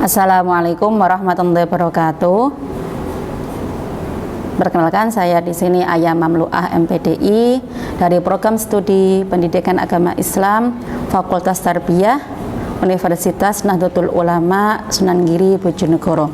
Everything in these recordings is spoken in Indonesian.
Assalamualaikum warahmatullahi wabarakatuh. Perkenalkan, saya di sini Ayah Mamluah MPDI dari Program Studi Pendidikan Agama Islam Fakultas Tarbiyah Universitas Nahdlatul Ulama Sunan Giri Bojonegoro.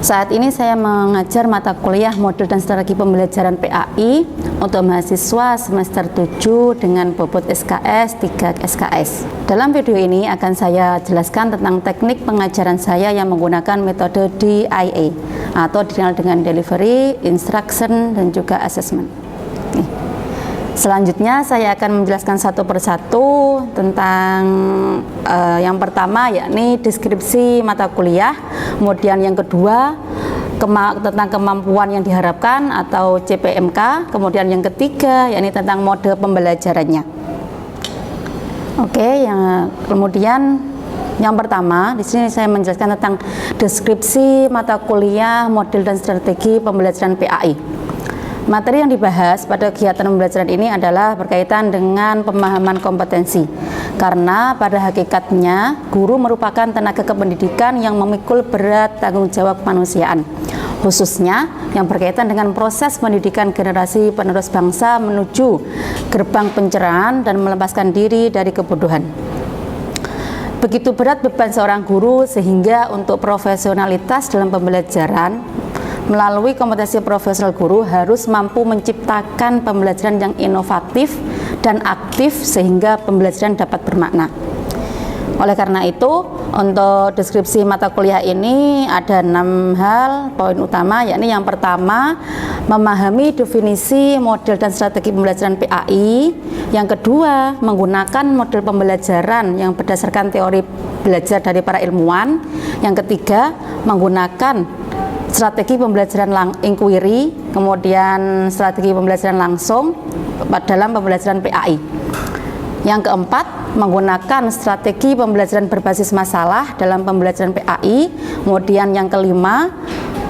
Saat ini saya mengajar mata kuliah model dan strategi pembelajaran PAI untuk mahasiswa semester 7 dengan bobot SKS 3 SKS. Dalam video ini akan saya jelaskan tentang teknik pengajaran saya yang menggunakan metode DIA atau dikenal dengan Delivery, Instruction, dan juga Assessment. Selanjutnya saya akan menjelaskan satu persatu tentang yang pertama yakni deskripsi mata kuliah, kemudian yang kedua tentang kemampuan yang diharapkan atau CPMK, kemudian yang ketiga yakni tentang mode pembelajarannya. Oke, kemudian yang pertama di sini saya menjelaskan tentang deskripsi mata kuliah, model dan strategi pembelajaran PAI. Materi yang dibahas pada kegiatan pembelajaran ini adalah berkaitan dengan pemahaman kompetensi, karena pada hakikatnya guru merupakan tenaga kependidikan yang memikul berat tanggung jawab kemanusiaan, khususnya yang berkaitan dengan proses pendidikan generasi penerus bangsa menuju gerbang pencerahan dan melepaskan diri dari kebodohan. Begitu berat beban seorang guru sehingga untuk profesionalitas dalam pembelajaran melalui kompetensi profesional guru harus mampu menciptakan pembelajaran yang inovatif dan aktif sehingga pembelajaran dapat bermakna. Oleh karena itu, untuk deskripsi mata kuliah ini ada 6 hal poin utama, yakni yang pertama memahami definisi model dan strategi pembelajaran PAI, yang kedua menggunakan model pembelajaran yang berdasarkan teori belajar dari para ilmuwan, yang ketiga menggunakan strategi pembelajaran inquiry, kemudian strategi pembelajaran langsung dalam pembelajaran PAI. Yang keempat, menggunakan strategi pembelajaran berbasis masalah dalam pembelajaran PAI. Kemudian yang kelima,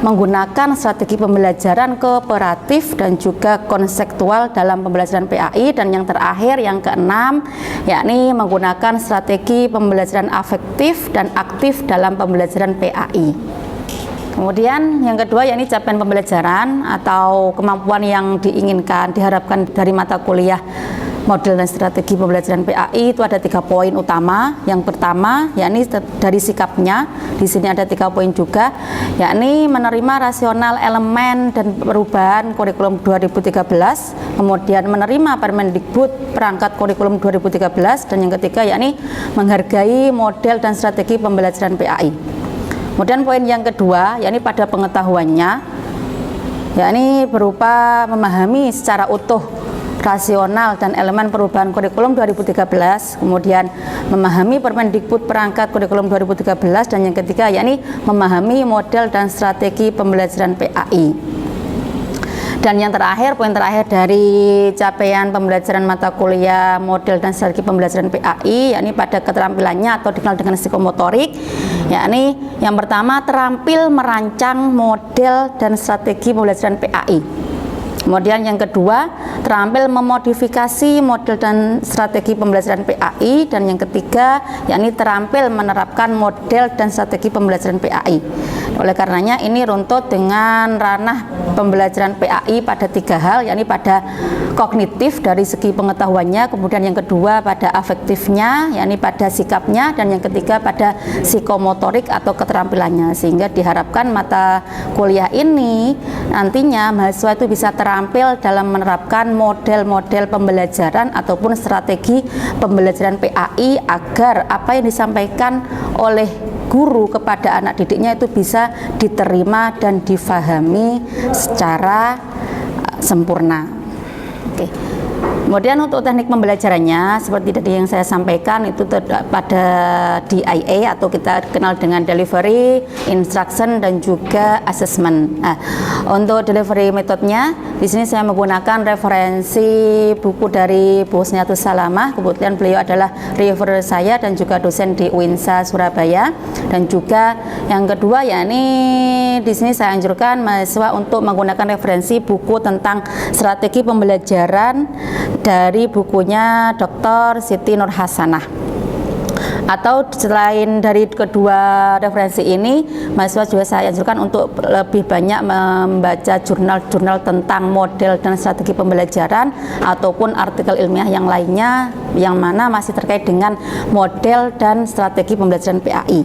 menggunakan strategi pembelajaran kooperatif dan juga konseptual dalam pembelajaran PAI. Dan yang terakhir, yang keenam, yakni menggunakan strategi pembelajaran afektif dan aktif dalam pembelajaran PAI. Kemudian yang kedua yakni capaian pembelajaran atau kemampuan yang diinginkan, diharapkan dari mata kuliah model dan strategi pembelajaran PAI itu ada 3 poin utama. Yang pertama yakni dari sikapnya, di sini ada 3 poin juga, yakni menerima rasional elemen dan perubahan kurikulum 2013, kemudian menerima Permendikbud perangkat kurikulum 2013, dan yang ketiga yakni menghargai model dan strategi pembelajaran PAI. Kemudian poin yang kedua, yakni pada pengetahuannya, yakni berupa memahami secara utuh rasional dan elemen perubahan kurikulum 2013, kemudian memahami Permendikbud perangkat kurikulum 2013, dan yang ketiga yakni memahami model dan strategi pembelajaran PAI. Dan yang terakhir, poin terakhir dari capaian pembelajaran mata kuliah model dan strategi pembelajaran PAI, yakni pada keterampilannya atau dikenal dengan psikomotorik, yakni yang pertama terampil merancang model dan strategi pembelajaran PAI. Kemudian yang kedua, terampil memodifikasi model dan strategi pembelajaran PAI, dan yang ketiga, yakni terampil menerapkan model dan strategi pembelajaran PAI. Oleh karenanya ini runtut dengan ranah pembelajaran PAI pada 3 hal, yakni pada kognitif dari segi pengetahuannya, kemudian yang kedua pada afektifnya, yakni pada sikapnya, dan yang ketiga pada psikomotorik atau keterampilannya, sehingga diharapkan mata kuliah ini nantinya mahasiswa itu bisa terampil dalam menerapkan model-model pembelajaran ataupun strategi pembelajaran PAI agar apa yang disampaikan oleh guru kepada anak didiknya itu bisa diterima dan difahami secara sempurna. Oke. Kemudian untuk teknik pembelajarannya seperti tadi yang saya sampaikan itu pada DIA atau kita kenal dengan Delivery, Instruction, dan juga Assessment. Nah, untuk delivery metodenya di sini saya menggunakan referensi buku dari Bu Husniatus Salamah. Kebetulan beliau adalah reviewer saya dan juga dosen di UINSA Surabaya. Dan juga yang kedua yakni di sini saya anjurkan mahasiswa untuk menggunakan referensi buku tentang strategi pembelajaran dari bukunya Dr. Siti Nur Hasanah. Atau selain dari kedua referensi ini, mahasiswa juga saya anjurkan untuk lebih banyak membaca jurnal-jurnal tentang model dan strategi pembelajaran ataupun artikel ilmiah yang lainnya yang mana masih terkait dengan model dan strategi pembelajaran PAI.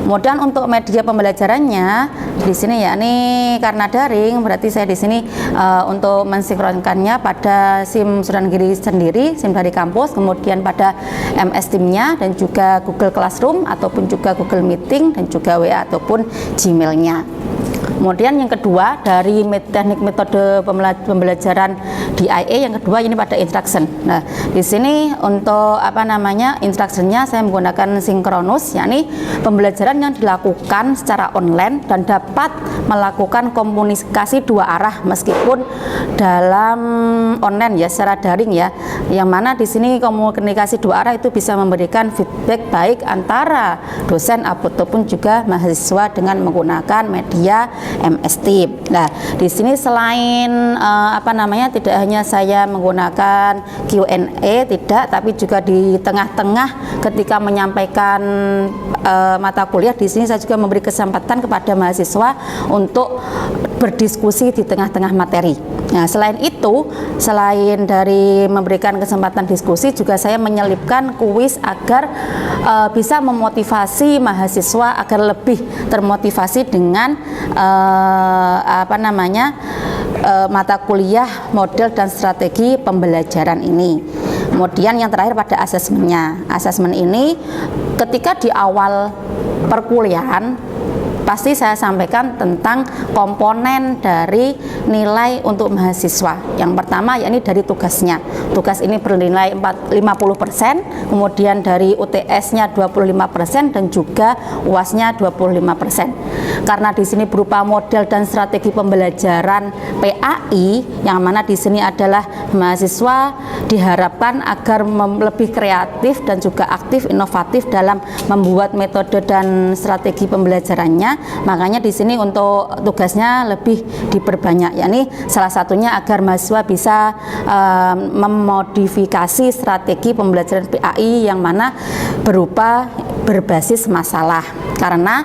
Kemudian untuk media pembelajarannya di sini ya, ini karena daring berarti saya di sini untuk mensinkronkannya pada SIM Suryanagiri sendiri, SIM dari kampus, kemudian pada MS Team-nya dan juga Google Classroom ataupun juga Google Meeting dan juga WA ataupun Gmail-nya. Kemudian yang kedua dari teknik metode pembelajaran DIA yang kedua ini pada instruction. Nah, di sini untuk instructionnya saya menggunakan sinkronus, yakni pembelajaran yang dilakukan secara online dan dapat melakukan komunikasi dua arah meskipun dalam online ya, secara daring ya. Yang mana di sini komunikasi dua arah itu bisa memberikan feedback baik antara dosen ataupun juga mahasiswa dengan menggunakan media MS Team. Nah, di sini selain tidak hanya saya menggunakan Q&A tidak, tapi juga di tengah-tengah ketika menyampaikan mata kuliah di sini saya juga memberi kesempatan kepada mahasiswa untuk berdiskusi di tengah-tengah materi. Nah, selain itu, selain dari memberikan kesempatan diskusi, juga saya menyelipkan kuis agar bisa memotivasi mahasiswa agar lebih termotivasi dengan mata kuliah model dan strategi pembelajaran ini. Kemudian yang terakhir pada asesmennya. Asesmen ini ketika di awal perkuliahan pasti saya sampaikan tentang komponen dari nilai untuk mahasiswa. Yang pertama yakni dari tugasnya. Tugas ini bernilai 50%, kemudian dari UTS-nya 25% dan juga UAS-nya 25%. Karena di sini berupa model dan strategi pembelajaran PAI, yang mana di sini adalah mahasiswa diharapkan agar lebih kreatif dan juga aktif, inovatif dalam membuat metode dan strategi pembelajarannya. Makanya di sini untuk tugasnya lebih diperbanyak, yakni salah satunya agar mahasiswa bisa memodifikasi strategi pembelajaran PAI yang mana berupa berbasis masalah. Karena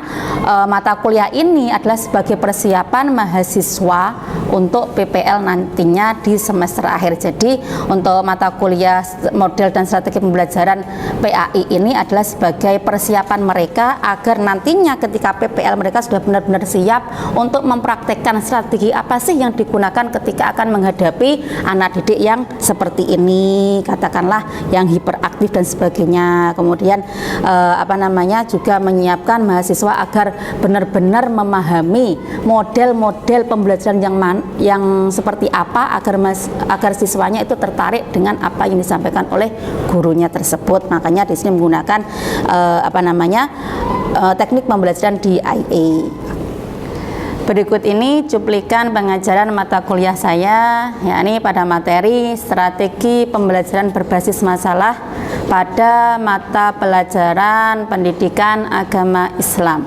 mata kuliah ini adalah sebagai persiapan mahasiswa untuk PPL nantinya di semester akhir. Jadi untuk mata kuliah model dan strategi pembelajaran PAI ini adalah sebagai persiapan mereka agar nantinya ketika PPL mereka sudah benar-benar siap untuk mempraktekkan strategi apa sih yang digunakan ketika akan menghadapi anak didik yang seperti ini, katakanlah yang hiperaktif dan sebagainya. Kemudian juga menyiapkan mahasiswa agar benar-benar memahami model-model pembelajaran yang seperti apa agar siswanya itu tertarik dengan apa yang disampaikan oleh gurunya tersebut. Makanya di sini menggunakan teknik pembelajaran DIA. Berikut ini cuplikan pengajaran mata kuliah saya, yakni pada materi strategi pembelajaran berbasis masalah pada mata pelajaran pendidikan agama Islam.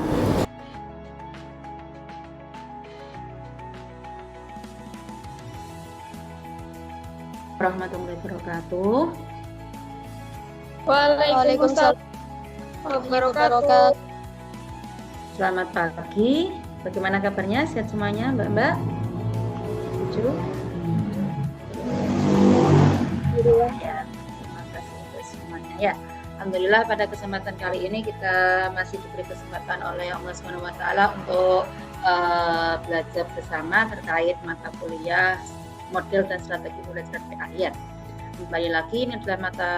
Warahmatullahi wabarakatuh. Waalaikumsalam wabarakatuh. Selamat pagi. Bagaimana kabarnya? Sehat semuanya, Mbak-mbak? Setuju? Ya, terima kasih untuk semuanya. Ya, alhamdulillah pada kesempatan kali ini kita masih diberi kesempatan oleh Allah Subhanahu wa taala untuk belajar bersama terkait mata kuliah model dan strategi pembelajaran PAI. Kembali lagi, ini adalah mata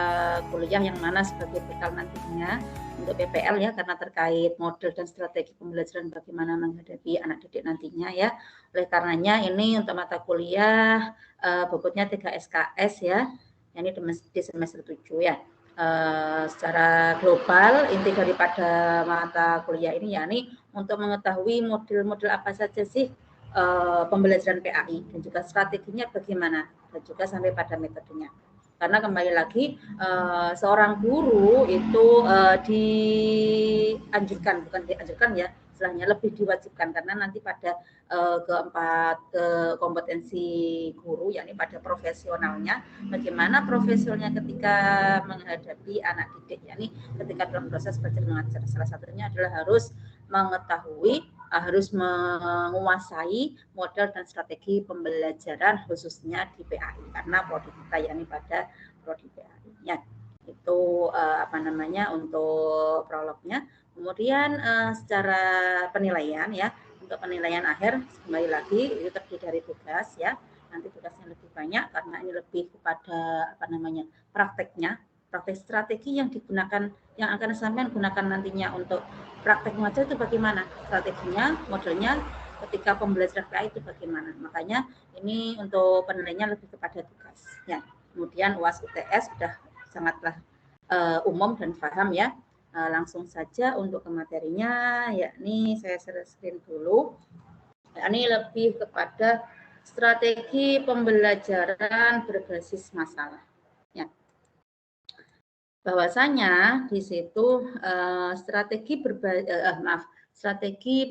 kuliah yang mana sebagai bekal nantinya untuk PPL ya, karena terkait model dan strategi pembelajaran bagaimana menghadapi anak didik nantinya ya. Oleh karenanya ini untuk mata kuliah bobotnya 3 SKS ya, ini di semester 7 ya. Secara global inti daripada mata kuliah ini yakni untuk mengetahui model-model apa saja sih pembelajaran PAI dan juga strateginya bagaimana dan juga sampai pada metodenya. Karena kembali lagi seorang guru itu dianjurkan, bukan dianjurkan ya, istilahnya lebih diwajibkan, karena nanti pada keempat kompetensi guru, yakni pada profesionalnya, bagaimana profesionalnya ketika menghadapi anak didik, yakni ketika dalam proses belajar mengajar. Salah satunya adalah harus mengetahui, harus menguasai model dan strategi pembelajaran khususnya di PAI, karena prodi kita yakni pada prodi PAI ya. Itu untuk prolognya. Kemudian secara penilaian ya, untuk penilaian akhir kembali lagi itu terdiri dari tugas ya. Nanti tugasnya lebih banyak karena ini lebih kepada prakteknya, praktek strategi yang digunakan, yang akan sampean gunakan nantinya untuk praktek mengajar itu bagaimana, strateginya, modelnya ketika pembelajaran PAI itu bagaimana. Makanya ini untuk penilaiannya lebih kepada tugas ya. Kemudian UAS UTS sudah sangatlah umum dan paham ya. Langsung saja untuk ke materinya, yakni saya share screen dulu. Ini lebih kepada strategi pembelajaran berbasis masalah. Ya. Bahwasanya di situ strategi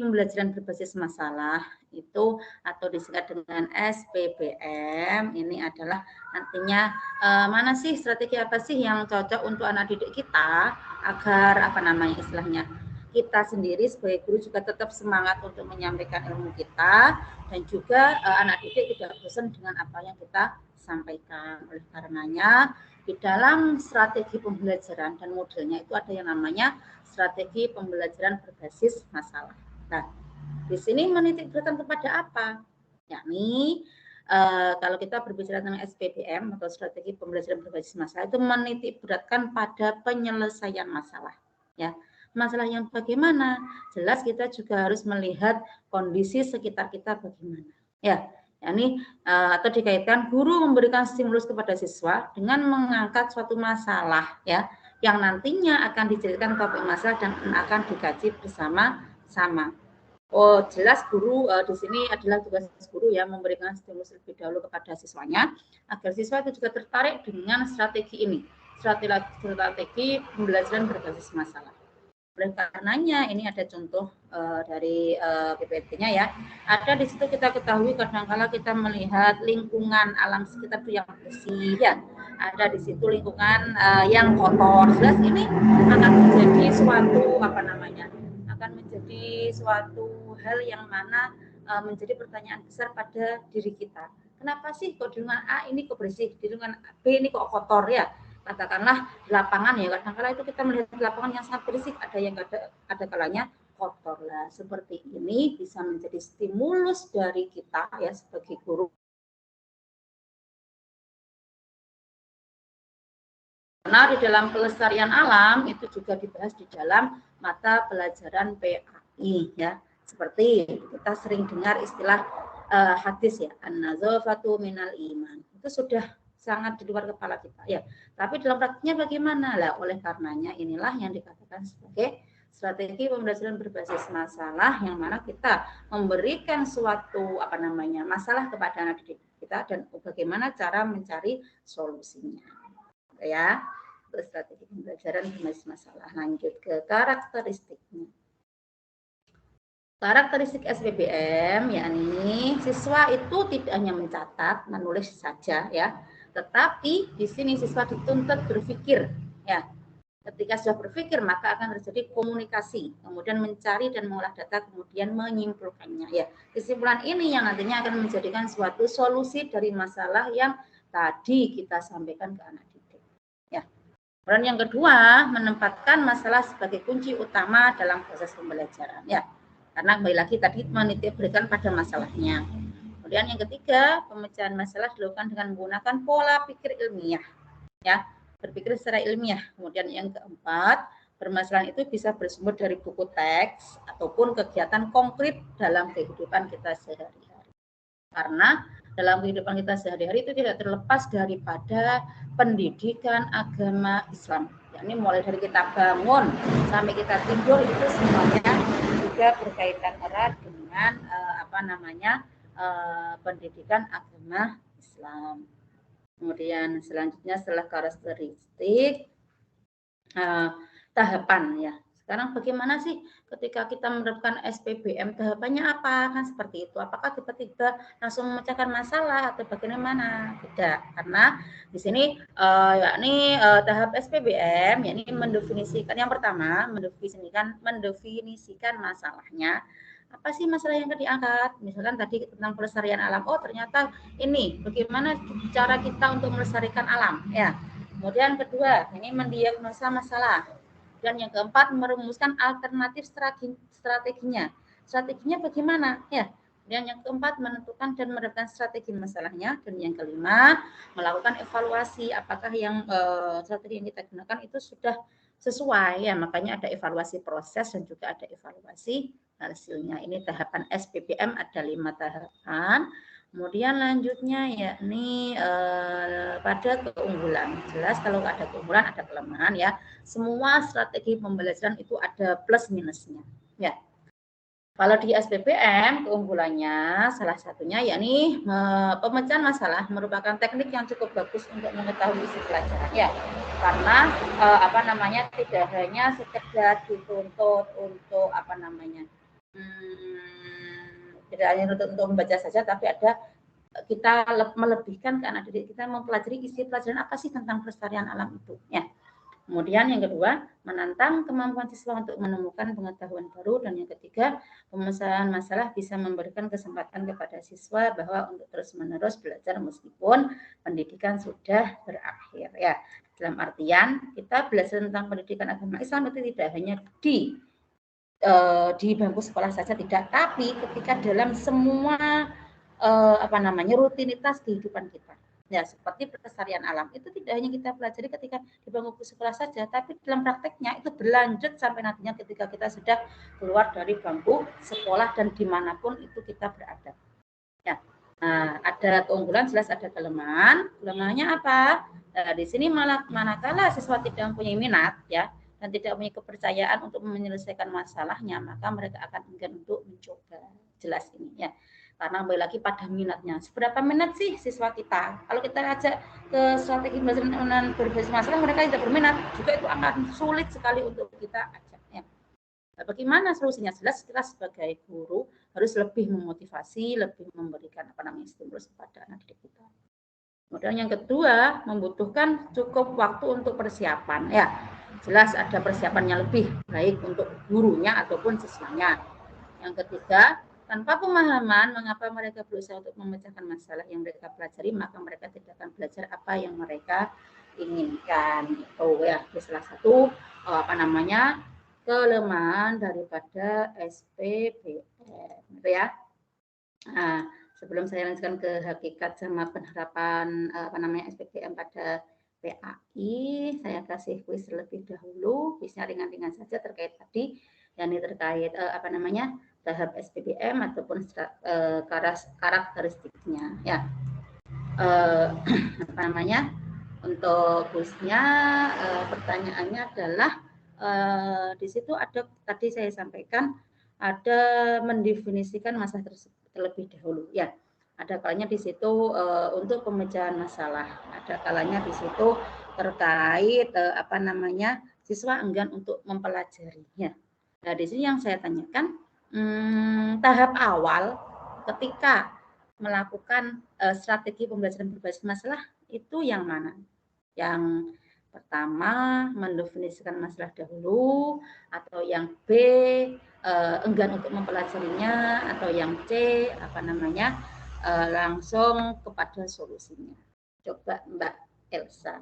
pembelajaran berbasis masalah itu atau disingkat dengan SPBM ini adalah nantinya mana sih strategi apa sih yang cocok untuk anak didik kita agar istilahnya kita sendiri sebagai guru juga tetap semangat untuk menyampaikan ilmu kita dan juga anak didik tidak bosan dengan apa yang kita sampaikan. Oleh karenanya di dalam strategi pembelajaran dan modelnya itu ada yang namanya strategi pembelajaran berbasis masalah. Nah, di sini menitik beratkan kepada apa? Yakni kalau kita berbicara tentang SPBM atau strategi pembelajaran berbasis masalah itu menitik beratkan pada penyelesaian masalah. Ya, masalah yang bagaimana? Jelas kita juga harus melihat kondisi sekitar kita bagaimana. Ya, yakni atau dikaitkan guru memberikan stimulus kepada siswa dengan mengangkat suatu masalah ya yang nantinya akan dijadikan topik masalah dan akan dikaji bersama-sama. Oh, jelas guru di sini adalah tugas guru ya memberikan stimulus lebih dahulu kepada siswanya agar siswa itu juga tertarik dengan strategi ini, strategi pembelajaran berbasis masalah. Oleh karenanya ini ada contoh dari PPT-nya ya. Ada di situ kita ketahui kadang-kala kita melihat lingkungan alam sekitar itu yang bersih ya. Ada di situ lingkungan yang kotor. Jelas ini akan menjadi suatu akan menjadi suatu hal yang mana menjadi pertanyaan besar pada diri kita. Kenapa sih kok di lingkungan A ini kok bersih, di lingkungan B ini kok kotor ya? Katakanlah di lapangan ya, kadang-kala itu kita melihat di lapangan yang sangat bersih, ada kalanya kotor lah. Seperti ini bisa menjadi stimulus dari kita ya sebagai guru. Karena di dalam pelestarian alam itu juga dibahas di dalam mata pelajaran PAI ya. Seperti kita sering dengar istilah hadis ya, an-nazafatu minal iman. Itu sudah sangat di luar kepala kita ya. Tapi dalam praktiknya bagaimana? Lah, oleh karenanya inilah yang dikatakan sebagai strategi pembelajaran berbasis masalah, yang mana kita memberikan suatu masalah kepada anak didik kita dan bagaimana cara mencari solusinya. Ya, strategi pembelajaran berbasis masalah. Lanjut ke karakteristiknya. Karakteristik SPBM yakni siswa itu tidak hanya mencatat, menulis saja ya, tetapi di sini siswa dituntut berpikir ya. Ketika sudah berpikir maka akan terjadi komunikasi, kemudian mencari dan mengolah data, kemudian menyimpulkannya ya. Kesimpulan ini yang nantinya akan menjadikan suatu solusi dari masalah yang tadi kita sampaikan ke anak didik ya. Kemudian yang kedua, menempatkan masalah sebagai kunci utama dalam proses pembelajaran ya. Karena kembali lagi tadi menitik berikan pada masalahnya. Kemudian yang ketiga, pemecahan masalah dilakukan dengan menggunakan pola pikir ilmiah ya, berpikir secara ilmiah. Kemudian yang keempat, permasalahan itu bisa bersumber dari buku teks ataupun kegiatan konkret dalam kehidupan kita sehari-hari. Karena dalam kehidupan kita sehari-hari itu tidak terlepas daripada pendidikan agama Islam. Yakni mulai dari kita bangun sampai kita tidur itu semuanya juga berkaitan erat dengan pendidikan agama Islam. Kemudian selanjutnya setelah karakteristik tahapan ya. Sekarang bagaimana sih ketika kita menerapkan SPBM, tahapannya apa? Kan seperti itu. Apakah tiba-tiba langsung memecahkan masalah atau bagaimana? Tidak, karena di sini yakni tahap SPBM, yakni mendefinisikan yang pertama, mendefinisikan masalahnya. Apa sih masalah yang akan diangkat? Misalkan tadi tentang pelestarian alam. Oh, ternyata ini bagaimana cara kita untuk melestarikan alam, ya. Kemudian kedua, ini mendiagnosa masalah. Dan yang keempat, merumuskan alternatif strateginya. Strateginya bagaimana? Ya. Dan yang keempat, menentukan dan menerapkan strategi masalahnya. Dan yang kelima, melakukan evaluasi apakah yang strategi yang kita gunakan itu sudah sesuai. Ya, makanya ada evaluasi proses dan juga ada evaluasi hasilnya. Ini tahapan SPBM ada 5 tahapan. Kemudian lanjutnya yakni pada keunggulan. Jelas kalau ada keunggulan ada kelemahan ya. Semua strategi pembelajaran itu ada plus minusnya. Ya. Kalau di SPBM keunggulannya salah satunya yakni pemecahan masalah merupakan teknik yang cukup bagus untuk mengetahui isi pelajaran ya. Karena tidak hanya sekedar dituntut untuk tidak hanya untuk membaca saja, tapi ada kita melebihkan karena kita mempelajari isi pelajaran apa sih tentang pelestarian alam itu ya. Kemudian yang kedua, menantang kemampuan siswa untuk menemukan pengetahuan baru, dan yang ketiga, pemecahan masalah bisa memberikan kesempatan kepada siswa bahwa untuk terus-menerus belajar meskipun pendidikan sudah berakhir ya. Dalam artian kita belajar tentang pendidikan agama Islam itu tidak hanya di bangku sekolah saja tidak, tapi ketika dalam semua rutinitas kehidupan kita. Ya, seperti pelestarian alam itu tidak hanya kita pelajari ketika di bangku sekolah saja, tapi dalam prakteknya itu berlanjut sampai nantinya ketika kita sudah keluar dari bangku sekolah dan dimanapun itu kita berada. Ya, nah, ada keunggulan jelas ada kelemahan. Kelemahannya apa? Nah, di sini manakala siswa tidak mempunyai minat ya dan tidak punya kepercayaan untuk menyelesaikan masalahnya, maka mereka akan enggan untuk mencoba. Jelas ini ya. Karena kembali lagi pada minatnya. Seberapa minat sih siswa kita? Kalau kita ajak ke strategi pembelajaran berbasis masalah, mereka tidak berminat, juga itu akan sulit sekali untuk kita ajak. Ya. Nah, bagaimana solusinya? Jelas kita sebagai guru harus lebih memotivasi, lebih memberikan stimulus kepada anak didik kita. Kemudian yang kedua, membutuhkan cukup waktu untuk persiapan. Ya, jelas ada persiapan yang lebih baik untuk gurunya ataupun siswanya. Yang ketiga, tanpa pemahaman mengapa mereka berusaha untuk memecahkan masalah yang mereka pelajari, maka mereka tidak akan belajar apa yang mereka inginkan. Itu ya, salah satu kelemahan daripada SPBM, ya. Nah, sebelum saya lanjutkan ke hakikat sama penerapan SPBM pada PAI, saya kasih kuis terlebih dahulu. Kuisnya ringan-ringan saja terkait tadi, yakni terkait tahap SPBM ataupun karakteristiknya ya. Untuk kuisnya pertanyaannya adalah di situ ada tadi saya sampaikan ada mendefinisikan masalah tersebut terlebih dahulu ya. Ada kalanya di situ untuk pemecahan masalah, ada kalanya di situ terkait siswa enggan untuk mempelajarinya. Nah, di sini yang saya tanyakan tahap awal ketika melakukan strategi pembelajaran berbasis masalah itu yang mana? Yang pertama mendefinisikan masalah dahulu, atau yang B enggan untuk mempelajarinya, atau yang C langsung kepada solusinya. Coba Mbak Elsa.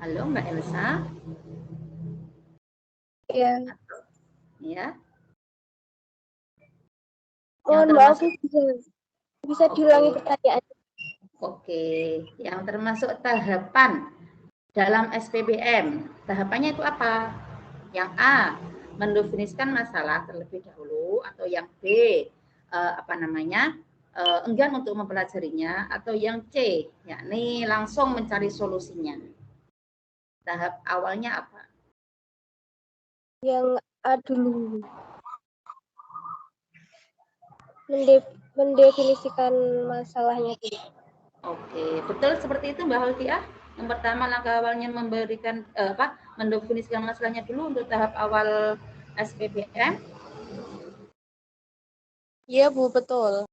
Halo Mbak Elsa. Ya. Ya. Mohon maaf, bisa diulangi pertanyaannya. Oke, yang termasuk tahapan dalam SPBM, tahapannya itu apa? Yang A, mendefinisikan masalah terlebih dahulu, atau yang B, enggan untuk mempelajarinya, atau yang C, yakni langsung mencari solusinya. Tahap awalnya apa? Yang A dulu. Mendefinisikan masalahnya dulu. Oke, betul seperti itu Mbak Holdia? Yang pertama langkah awalnya memberikan mendefinisikan masalahnya dulu untuk tahap awal SPBM. Iya Bu, betul.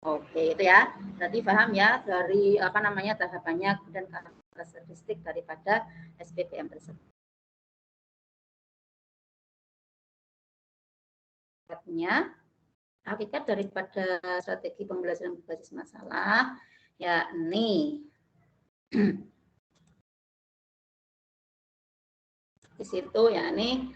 Oke, itu ya. Berarti paham ya dari tahapannya dan karakteristik daripada SPBM tersebut. Hakikat daripada strategi pembelajaran berbasis masalah yakni di situ yakni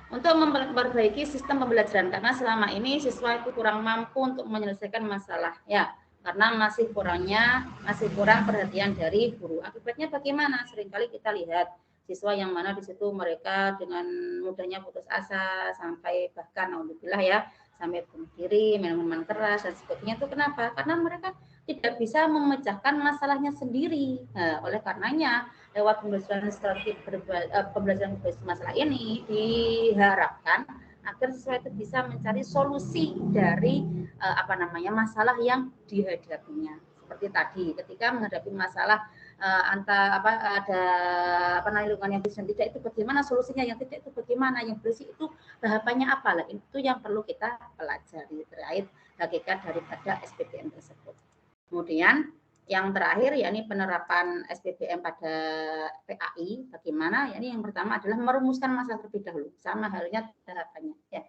untuk memperbaiki sistem pembelajaran karena selama ini siswa itu kurang mampu untuk menyelesaikan masalah ya karena masih kurang perhatian dari guru. Akibatnya bagaimana? Seringkali kita lihat siswa yang mana di situ mereka dengan mudahnya putus asa sampai bahkan alhamdulillah ya sampai bunuh diri, minuman keras dan sebagainya. Itu kenapa? Karena mereka tidak bisa memecahkan masalahnya sendiri. Nah, oleh karenanya lewat pembelajaran strategi pembelajaran berbasis masalah ini diharapkan agar siswa itu bisa mencari solusi dari masalah yang dihadapinya. Seperti tadi, ketika menghadapi masalah lingkungan yang bersih dan tidak itu bagaimana solusinya, yang tidak itu bagaimana, yang bersih itu tahapannya apa lah, itu yang perlu kita pelajari terkait hakikat daripada SPBM tersebut. Kemudian yang terakhir yakni penerapan SPBM pada PAI bagaimana? Yakni yang pertama adalah merumuskan masalah terlebih dahulu, sama halnya tahapannya ya.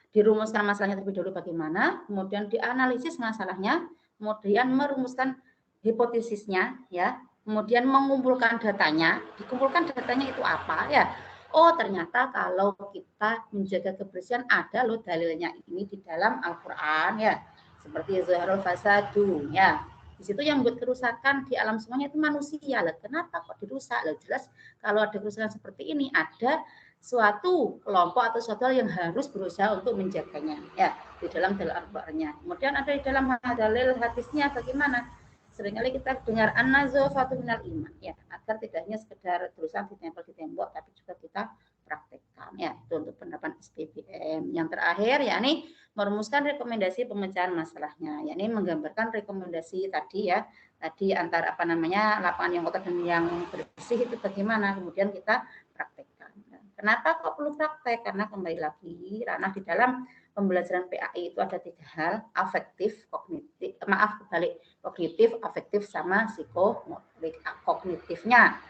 Dirumuskan masalahnya terlebih dahulu bagaimana, kemudian dianalisis masalahnya, kemudian merumuskan hipotesisnya ya, kemudian mengumpulkan datanya. Dikumpulkan datanya itu apa ya? Oh, ternyata kalau kita menjaga kebersihan ada loh dalilnya ini di dalam Al-Qur'an ya. Seperti Zuharul Fasadu ya. Di situ yang membuat kerusakan di alam semuanya itu manusia. Lah, kenapa kok dirusak? Lah, jelas kalau ada kerusakan seperti ini ada suatu kelompok atau suatu hal yang harus berusaha untuk menjaganya ya di dalam dalil Al-Qur'annya. Kemudian ada di dalam dalil hadisnya bagaimana? Seringkali kita dengar an-nazafatu minal iman ya, agar tidak hanya sekedar tulisan ditempel di tembok tapi juga kita praktekkan ya. Itu untuk penerapan SPBM. Yang terakhir yakni merumuskan rekomendasi pemecahan masalahnya, yakni menggambarkan rekomendasi tadi ya, tadi antara lapangan yang kotor dan yang bersih itu bagaimana, kemudian kita praktekkan. Kenapa kok perlu praktek? Karena kembali lagi ranah di dalam pembelajaran PAI itu ada 3 hal, afektif, kognitif, kognitif, afektif sama psikomotorik. Kognitifnya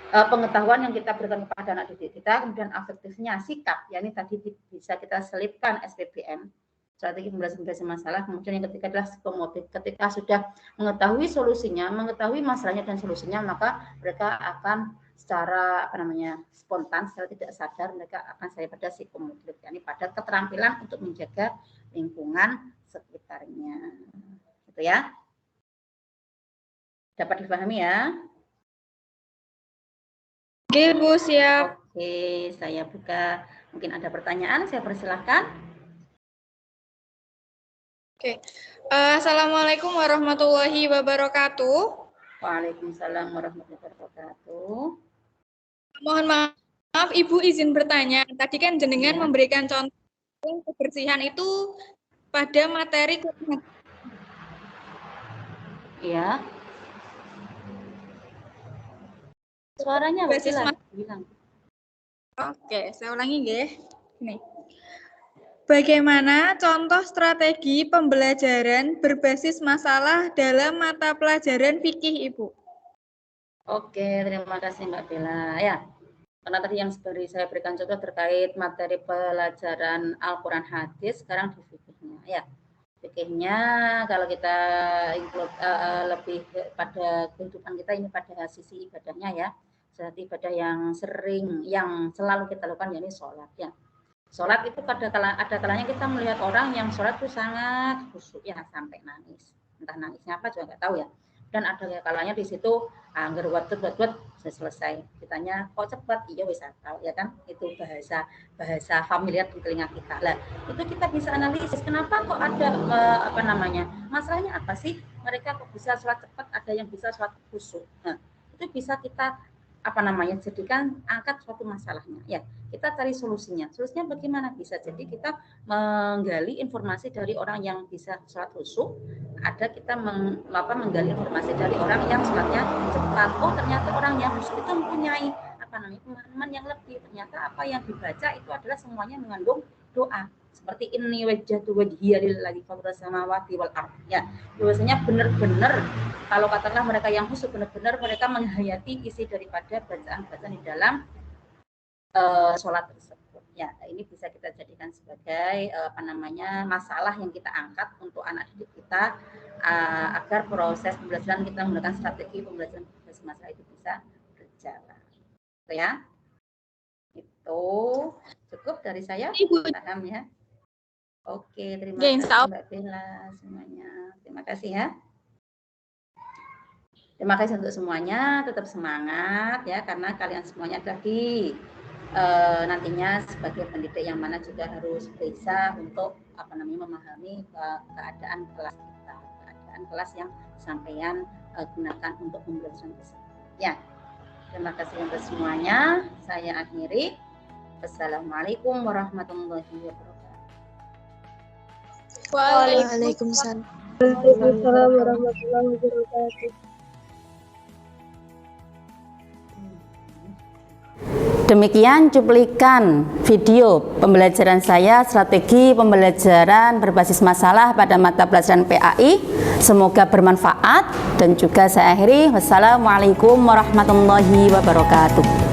pengetahuan yang kita berikan kepada anak didik kita, kemudian afektifnya sikap, yakni tadi bisa kita selipkan SPBM, strategi pembelajaran masalah. Kemudian yang ketiga adalah psikomotorik. Ketika sudah mengetahui solusinya, mengetahui masalahnya dan solusinya, maka mereka akan secara spontan, secara tidak sadar mereka akan sampai pada psikomotorik, yakni pada keterampilan untuk menjaga lingkungan sekitarnya. Gitu ya. Dapat dipahami ya? Oke Bu, siap. Oke, saya buka. Mungkin ada pertanyaan, saya persilahkan. Oke. Assalamualaikum warahmatullahi wabarakatuh. Waalaikumsalam warahmatullahi wabarakatuh. Mohon maaf, Ibu izin bertanya. Tadi kan jenengan memberikan contoh kebersihan itu pada materi. Iya. Suaranya jelas. Oke, saya ulangi nggih. Nih. Bagaimana contoh strategi pembelajaran berbasis masalah dalam mata pelajaran fikih, Ibu? Oke, terima kasih Mbak Bella. Ya, karena tadi yang seperti saya berikan contoh terkait materi pelajaran Al-Quran hadis, sekarang di fikihnya. Ya, fikihnya kalau kita include lebih pada kehidupan kita ini pada sisi ibadahnya ya. Berarti ibadah yang selalu kita lakukan yakni sholat ya. Sholat itu ada kalanya kita melihat orang yang sholat itu sangat khusyuk ya sampai nangis. Entah nangisnya apa juga nggak tahu ya. Dan ada kalanya di situ angger buat selesai. Ditanya kok cepat? Iya wis tahu ya kan? Itu bahasa familiar di telinga kita. Lah, itu kita bisa analisis kenapa kok ada masalahnya apa sih? Mereka kok bisa sholat cepat, ada yang bisa sholat khusyuk. Nah, itu bisa kita jadikan angkat suatu masalahnya. Ya, kita cari solusinya. Solusinya bagaimana? Bisa jadi kita menggali informasi dari orang yang bisa sholat khusyuk, ada kita menggali informasi dari orang yang sholatnya cepat. Oh, ternyata orang yang khusyuk itu mempunyai pemahaman yang lebih. Ternyata apa yang dibaca itu adalah semuanya mengandung doa. Seperti ini wajjahtu wajhiya lillazi fatara samawati wal ardh. Ya, biasanya benar-benar kalau katakanlah mereka yang khusyuk benar-benar mereka menghayati isi daripada bacaan-bacaan di dalam sholat tersebut. Ya, ini bisa kita jadikan sebagai masalah yang kita angkat untuk anak didik kita agar proses pembelajaran kita menggunakan strategi pembelajaran berbasis masalah itu bisa berjalan. Oke ya. Itu cukup dari saya. Paham ya? Oke, terima kasih Mbak Bella semuanya. Terima kasih ya. Terima kasih untuk semuanya, tetap semangat ya karena kalian semuanya tadi nantinya sebagai pendidik yang mana juga harus bisa untuk memahami keadaan kelas kita, keadaan kelas yang sampean gunakan untuk pembelajaran tersebut. Ya. Terima kasih untuk semuanya. Saya akhiri. Wassalamualaikum warahmatullahi wabarakatuh. Waalaikumsalam. Waalaikumsalam warahmatullahi wabarakatuh. Demikian cuplikan video pembelajaran saya strategi pembelajaran berbasis masalah pada mata pelajaran PAI. Semoga bermanfaat dan juga saya akhiri. Wassalamualaikum warahmatullahi wabarakatuh.